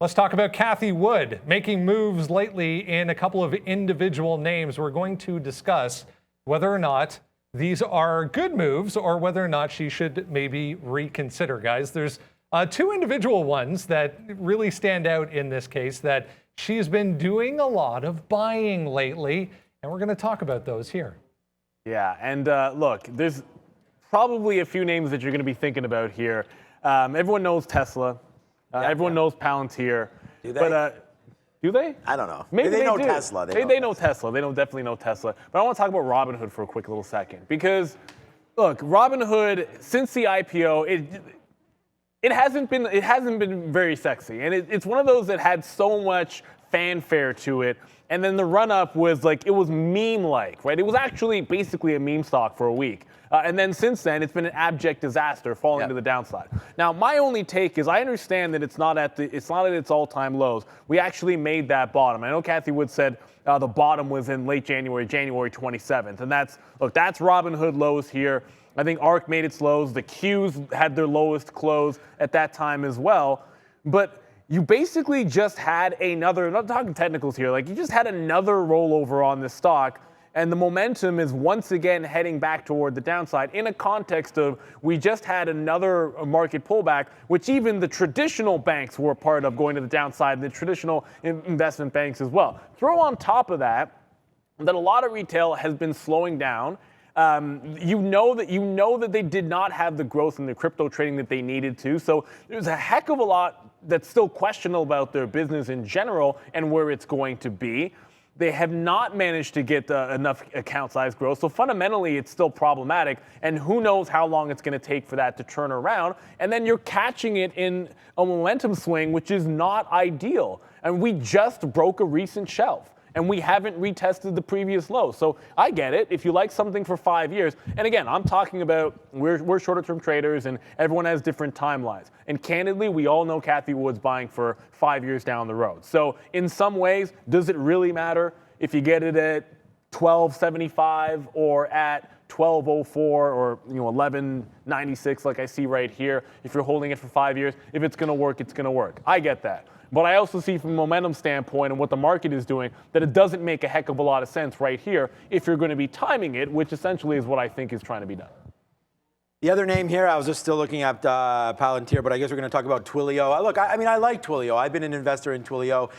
Let's talk about Cathie Wood making moves lately in a couple of individual names. We're going to discuss whether or not these are good moves or whether or not she should maybe reconsider, guys. There's two individual ones that really stand out in this case that she's been doing a lot of buying lately, and we're going to talk about those here. Yeah, and look, there's probably a few names that you're going to be thinking about here. Everyone knows Tesla. Everyone knows Palantir. Do they? But, do they? I don't know. Maybe they know do. Tesla. They know Tesla. They definitely know Tesla. But I want to talk about Robinhood for a quick little second. Because, look, Robinhood, since the IPO, it hasn't been very sexy. And it's one of those that had so much fanfare to it. And then the run-up was like, it was meme-like, right? It was actually basically a meme stock for a week. And then since then, it's been an abject disaster, falling to the downside. Now, my only take is I understand that it's not at its all-time lows. We actually made that bottom. I know Cathie Wood said the bottom was in late January, January 27th. And that's Robinhood lows here. I think ARK made its lows. The Qs had their lowest close at that time as well. But you basically just had another, I'm not talking technicals here, like you just had another rollover on this stock. And the momentum is once again heading back toward the downside in a context of we just had another market pullback, which even the traditional banks were a part of going to the downside, the traditional investment banks as well. Throw on top of that a lot of retail has been slowing down. You know that they did not have the growth in the crypto trading that they needed to. So there's a heck of a lot that's still questionable about their business in general and where it's going to be. They have not managed to get enough account size growth. So fundamentally, it's still problematic. And who knows how long it's going to take for that to turn around. And then you're catching it in a momentum swing, which is not ideal. And we just broke a recent shelf. And we haven't retested the previous low. So I get it. If you like something for 5 years, and again, I'm talking about we're shorter-term traders, and everyone has different timelines. And candidly, we all know Cathie Wood's buying for 5 years down the road. So in some ways, does it really matter if you get it at 12.75 or at 12.04 or 11.96 like I see right here? If you're holding it for 5 years, if it's going to work, it's going to work. I get that. But I also see from a momentum standpoint and what the market is doing that it doesn't make a heck of a lot of sense right here if you're going to be timing it, which essentially is what I think is trying to be done. The other name here, I was just still looking at Palantir, but I guess we're going to talk about Twilio. Look, I mean, I like Twilio. I've been an investor in Twilio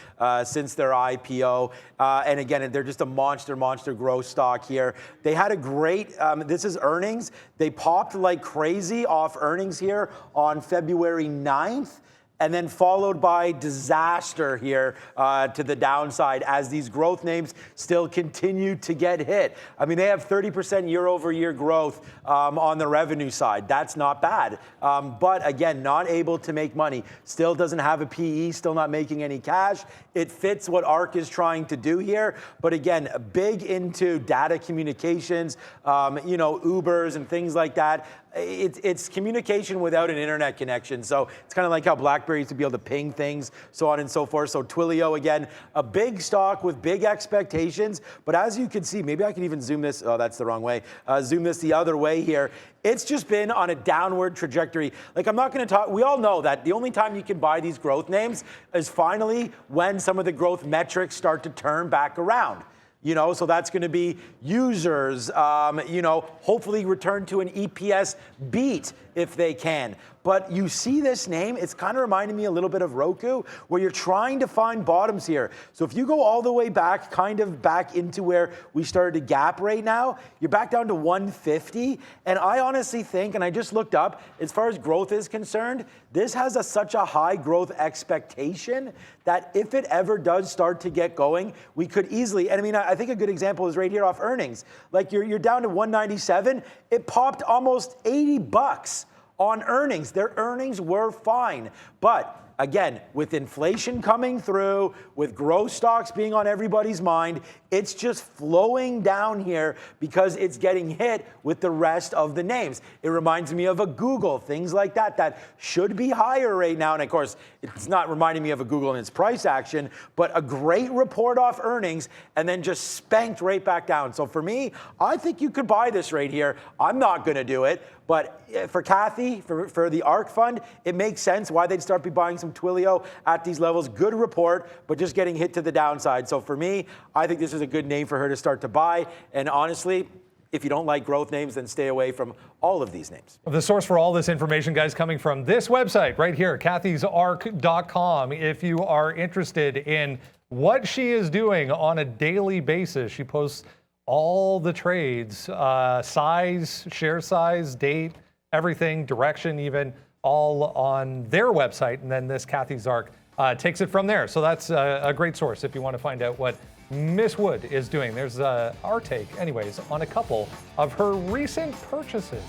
since their IPO. And again, they're just a monster growth stock here. They had a great, this is earnings. They popped like crazy off earnings here on February 9th. And then followed by disaster here to the downside as these growth names still continue to get hit. I mean, they have 30% year-over-year growth on the revenue side. That's not bad. But again, not able to make money. Still doesn't have a PE, still not making any cash. It fits what ARK is trying to do here. But again, big into data communications, Ubers and things like that. It's communication without an internet connection. So it's kind of like how BlackBerry used to be able to ping things, so on and so forth. So Twilio, again, a big stock with big expectations. But as you can see, maybe I can even zoom this. Oh, that's the wrong way. Zoom this the other way here. It's just been on a downward trajectory. Like, I'm not going to talk. We all know that the only time you can buy these growth names is finally when some of the growth metrics start to turn back around. So that's going to be users, hopefully return to an EPS beat if they can. But you see this name, it's kind of reminding me a little bit of Roku, where you're trying to find bottoms here. So if you go all the way back, kind of back into where we started to gap right now, you're back down to 150. And I honestly think, and I just looked up, as far as growth is concerned, this has such a high growth expectation that if it ever does start to get going, we could easily, and I mean, I think a good example is right here off earnings. Like you're down to 197, it popped almost $80 on earnings. Their earnings were fine. But again, with inflation coming through, with growth stocks being on everybody's mind, it's just flowing down here because it's getting hit with the rest of the names. It reminds me of a Google, things like that, that should be higher right now. And of course, it's not reminding me of a Google in its price action, but a great report off earnings and then just spanked right back down. So for me, I think you could buy this right here. I'm not going to do it. But for Cathie, for the ARK fund, it makes sense why they'd start be buying some Twilio at these levels. Good report, but just getting hit to the downside. So for me, I think this is a good name for her to start to buy. And honestly, if you don't like growth names, then stay away from all of these names. The source for all this information, guys, coming from this website right here, Cathy'sArk.com. If you are interested in what she is doing on a daily basis, she posts all the trades, size, share size, date, everything, direction even, all on their website. And then this Cathie's Ark takes it from there. So that's a great source if you want to find out what Miss Wood is doing. There's our take, anyways, on a couple of her recent purchases.